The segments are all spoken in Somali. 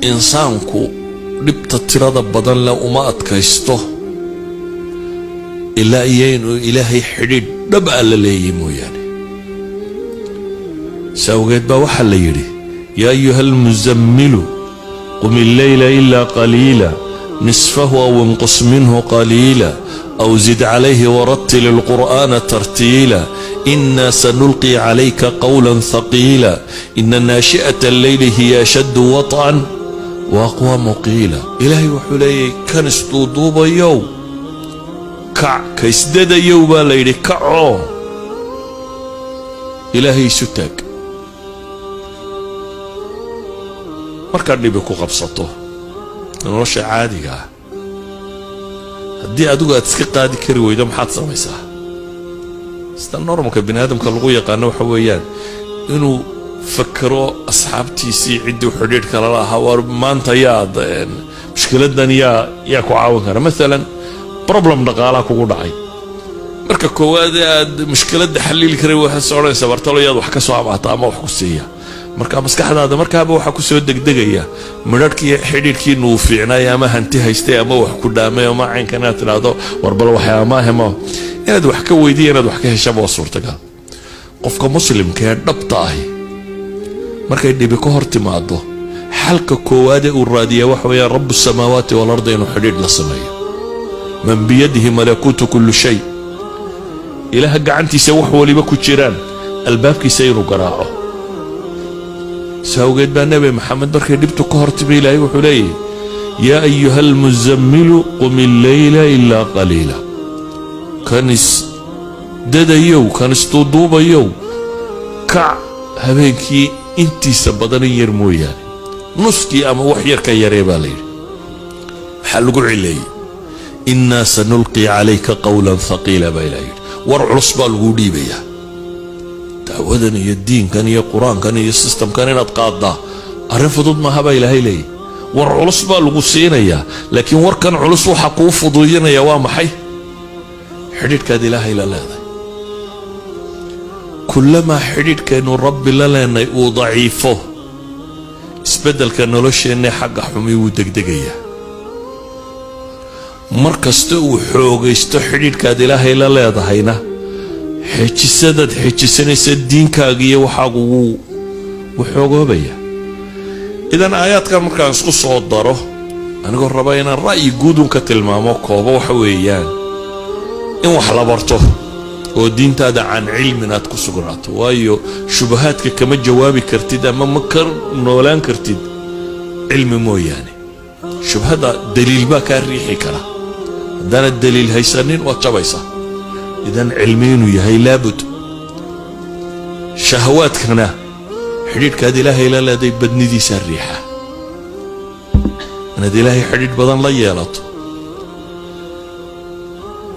إنسانكو لبت الترادة بدن لا وما أتكيسته إلا إيانو إلهي حديد نبقى لليمو يعني سوغيت بوحا ليري يا أيها المزمل قم الليل إلا قليلا نصفه أو انقص منه قليلا أو زد عليه ورتل القرآن ترتيلا إنا سنلقي عليك قولا ثقيلا إن ناشئة الليل هي أشد وطئا وأقوى مقيلا إلهي وحلي كان استوضوب يوم كع كيسدد يوبا ليلي كعو إلهي ستاك markaad dhibi ku qabsato nolosha caadiga ah haddii adigu aad iska qaadi kari weydo maxaad samaysaa sida normalka bini'aadamka lagu yaqaano waxa weeyaan inuu fakaro asxaabtiisii ciddii xidhiidhka la lahaa war maanta yaad mushkiladan yaa ku caawin kara maalan problem dhaqaalaha kugu dhacay marka koowaad aad mushkiladda xalili karay waxaad soconaysaa bartalo yaad wax ka soo amaata ama wax ku siiya marka maskaxdaada markaaba waxa ku soo degdegaya midhadhkii xidhiidhkii nuu fiicnay ama hanti haystay ama wax ku dhaamay ama caynkan aad tiraahdo warbal waxaa ma hemo inaad wax ka weydiin inaad wax ka heshaba waa suurtagal qofka muslimka ee dhabta ahi markay dhibi ka hor timaado xalka koowaad ee uu raadiya waxa weeyaan rabbu samaawaati wal ardi inuu xidhiidh la sameeyo man biyadihi malakuutu kulli shay ilaaha gacantiisa wax waliba ku jiraan albaabkiisa inuu garaaco ساوغيت بان نبي محمد بركي دبتو كهرت بي إلهي وحلي يا أيها المزمل قم الليل إلا قليلا كانس دادا يو كانس تضوبا يو كع هبينكي انتي سبضاني يرمو يعني نسكي أما وحير كي يريبا لي حلقوا علي إنا سنلقي عليك قولا ثقيلا بإلهي ورعص بالغودي بيا ودن الدين كان يا قرآن كان يا سيستم كان ينطقاضا أعرف ضد ما هبا إلهي لي والعلص بالغسين يا لكن وركن علص وحقوف فضويين يا وامحي حديد كاد إلهي لا لا كلما حديد كانوا رب لا لا ضعيفه اسبدل كان لوش إني حق حمي ودقدقية مركز تو حوق يستحديد كاد إلهي لا لا ضحينا حجسدد حجسنيس الدين كاغيه وحاقو وحوغوبيا اذا ايات كان markaan isku soo daro anigu raba inaan ra'yi guud ka tilmaamo koobo waxa weeyaan in wax la barto oo diintaada aan cilminaad ku sugnaato waayo shubahaadka kama jawaabi kartid ama ma kar noolaan kartid cilmi mooyaane shubhada daliil ba ka riixi kara hadana daliil haysanin waa jabaysa إذن علمين يهي لابد شهواتكنا حديد كاد إلهي لا لدي بدني دي سريحة أنا دي إلهي حديد بدن لا يالط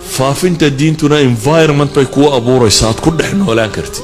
فافنت الدين تنا environment بيكو أبو ريسات كل حنا ولا كرتي